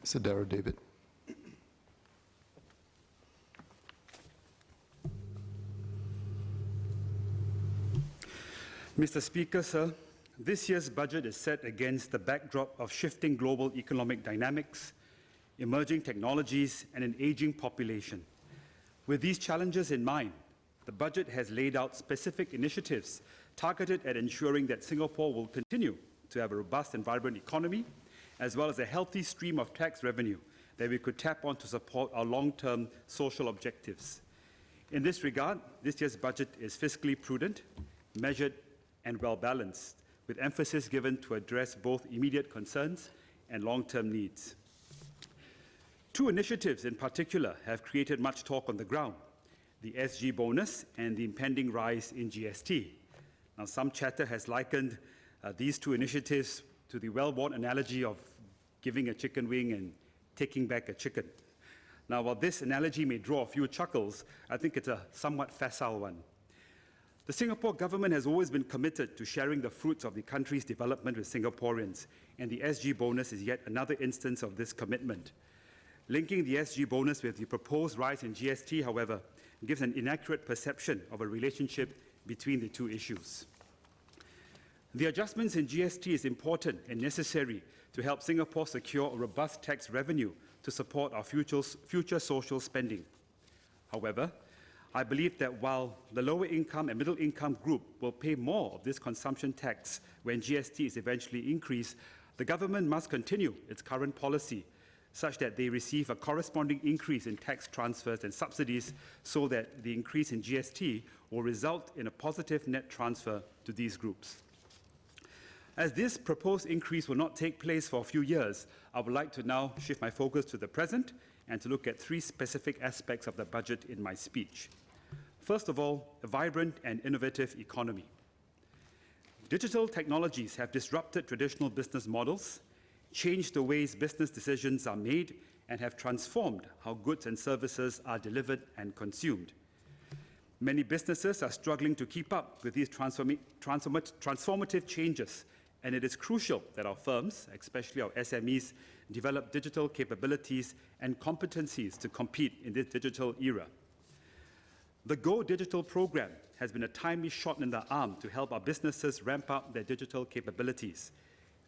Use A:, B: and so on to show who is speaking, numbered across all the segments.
A: Mr. Darryl David.
B: Mr. Speaker, sir, this year's budget is set against the backdrop of shifting global economic dynamics, emerging technologies, and an aging population. With these challenges in mind, the budget has laid out specific initiatives targeted at ensuring that Singapore will continue to have a robust and vibrant economy, as well as a healthy stream of tax revenue that we could tap on to support our long-term social objectives. In this regard, this year's budget is fiscally prudent, measured, and well-balanced, with emphasis given to address both immediate concerns and long-term needs. Two initiatives in particular have created much talk on the ground: the SG bonus and the impending rise in GST. Now, some chatter has likened these two initiatives to the well-worn analogy of giving a chicken wing and taking back a chicken. Now, while this analogy may draw a few chuckles, I think it's a somewhat facile one. The Singapore government has always been committed to sharing the fruits of the country's development with Singaporeans, and the SG bonus is yet another instance of this commitment. Linking the SG bonus with the proposed rise in GST, however, gives an inaccurate perception of a relationship between the two issues. The adjustments in GST is important and necessary to help Singapore secure a robust tax revenue to support our future social spending. However, I believe that while the lower income and middle income group will pay more of this consumption tax when GST is eventually increased, the government must continue its current policy such that they receive a corresponding increase in tax transfers and subsidies, so that the increase in GST will result in a positive net transfer to these groups. As this proposed increase will not take place for a few years, I would like to now shift my focus to the present and to look at three specific aspects of the budget in my speech. First of all, a vibrant and innovative economy. Digital technologies have disrupted traditional business models, changed the ways business decisions are made, and have transformed how goods and services are delivered and consumed. Many businesses are struggling to keep up with these transformative changes, and it is crucial that our firms, especially our SMEs, develop digital capabilities and competencies to compete in this digital era. The Go Digital program has been a timely shot in the arm to help our businesses ramp up their digital capabilities.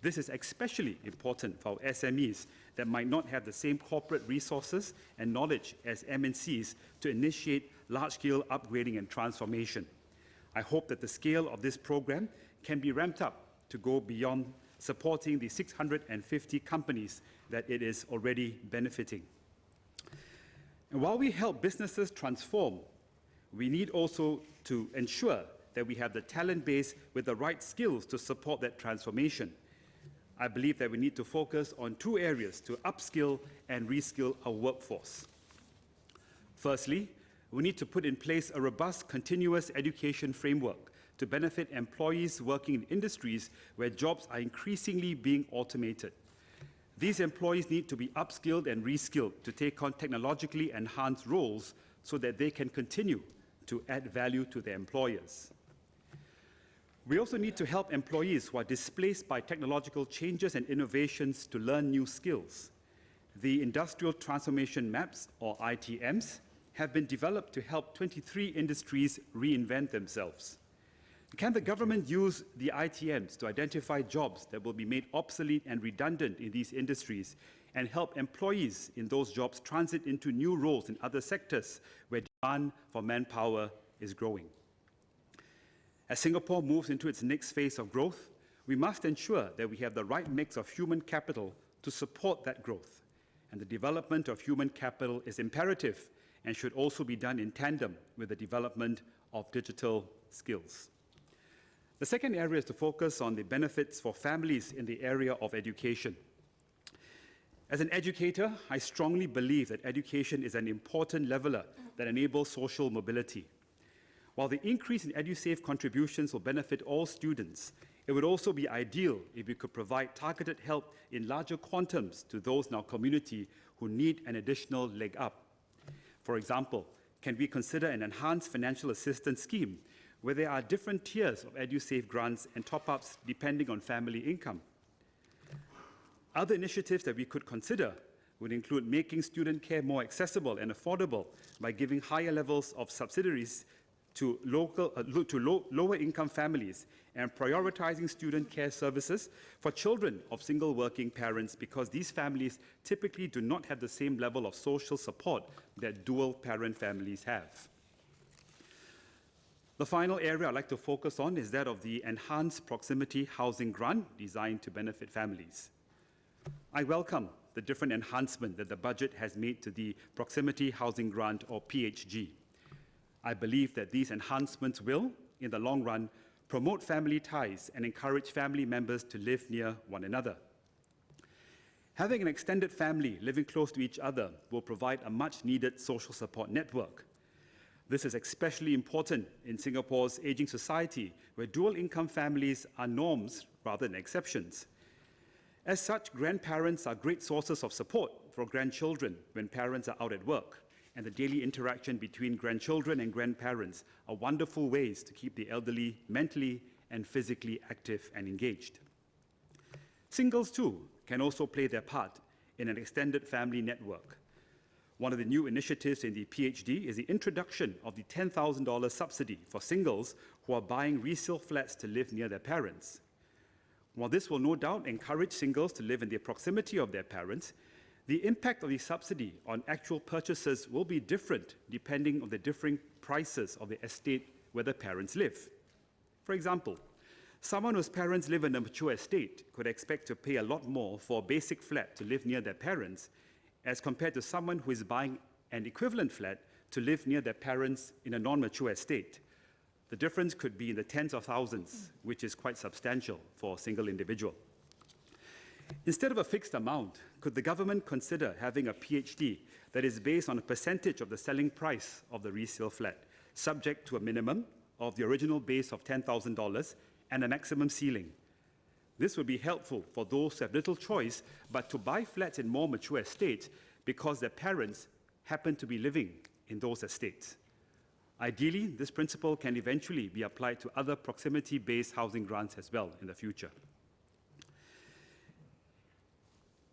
B: This is especially important for our SMEs that might not have the same corporate resources and knowledge as MNCs to initiate large-scale upgrading and transformation. I hope that the scale of this program can be ramped up to go beyond supporting the 650 companies that it is already benefiting. And while we help businesses transform, we need also to ensure that we have the talent base with the right skills to support that transformation. I believe that we need to focus on two areas to upskill and reskill our workforce. Firstly, we need to put in place a robust continuous education framework to benefit employees working in industries where jobs are increasingly being automated. These employees need to be upskilled and reskilled to take on technologically enhanced roles so that they can continue to add value to their employers. We also need to help employees who are displaced by technological changes and innovations to learn new skills. The Industrial Transformation Maps, or ITMs, have been developed to help 23 industries reinvent themselves. Can the government use the ITMs to identify jobs that will be made obsolete and redundant in these industries and help employees in those jobs transit into new roles in other sectors where demand for manpower is growing? As Singapore moves into its next phase of growth, we must ensure that we have the right mix of human capital to support that growth. And the development of human capital is imperative and should also be done in tandem with the development of digital skills. The second area is to focus on the benefits for families in the area of education. As an educator, I strongly believe that education is an important leveler that enables social mobility. While the increase in EduSave contributions will benefit all students, it would also be ideal if we could provide targeted help in larger quantums to those in our community who need an additional leg up. For example, can we consider an enhanced financial assistance scheme where there are different tiers of EduSave grants and top-ups depending on family income? Other initiatives that we could consider would include making student care more accessible and affordable by giving higher levels of subsidies to lower income families and prioritizing student care services for children of single working parents, because these families typically do not have the same level of social support that dual parent families have. The final area I'd like to focus on is that of the enhanced proximity housing grant designed to benefit families. I welcome the different enhancements that the budget has made to the proximity housing grant, or PHG. I believe that these enhancements will, in the long run, promote family ties and encourage family members to live near one another. Having an extended family living close to each other will provide a much-needed social support network. This is especially important in Singapore's aging society, where dual-income families are norms rather than exceptions. As such, grandparents are great sources of support for grandchildren when parents are out at work, and the daily interaction between grandchildren and grandparents are wonderful ways to keep the elderly mentally and physically active and engaged. Singles, too, can also play their part in an extended family network. One of the new initiatives in the PHD is the introduction of the $10,000 subsidy for singles who are buying resale flats to live near their parents. While this will no doubt encourage singles to live in the proximity of their parents, the impact of the subsidy on actual purchases will be different depending on the differing prices of the estate where the parents live. For example, someone whose parents live in a mature estate could expect to pay a lot more for a basic flat to live near their parents as compared to someone who is buying an equivalent flat to live near their parents in a non-mature estate. The difference could be in the tens of thousands, which is quite substantial for a single individual. Instead of a fixed amount, could the government consider having a PHD that is based on a percentage of the selling price of the resale flat, subject to a minimum of the original base of $10,000 and a maximum ceiling? This would be helpful for those who have little choice but to buy flats in more mature estates because their parents happen to be living in those estates. Ideally, this principle can eventually be applied to other proximity-based housing grants as well in the future.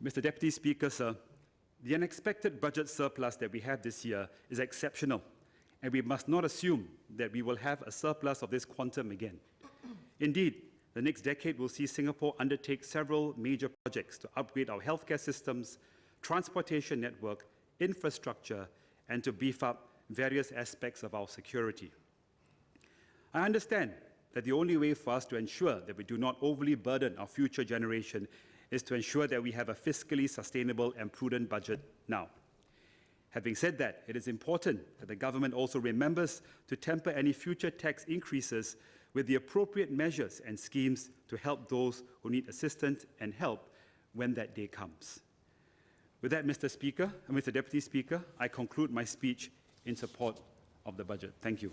B: Mr. Deputy Speaker, sir, the unexpected budget surplus that we have this year is exceptional, and we must not assume that we will have a surplus of this quantum again. Indeed, the next decade will see Singapore undertake several major projects to upgrade our healthcare systems, transportation network, infrastructure, and to beef up various aspects of our security. I understand that the only way for us to ensure that we do not overly burden our future generation is to ensure that we have a fiscally sustainable and prudent budget now. Having said that, it is important that the government also remembers to temper any future tax increases with the appropriate measures and schemes to help those who need assistance and help when that day comes. With that, Mr. Deputy Speaker, I conclude my speech in support of the budget. Thank you.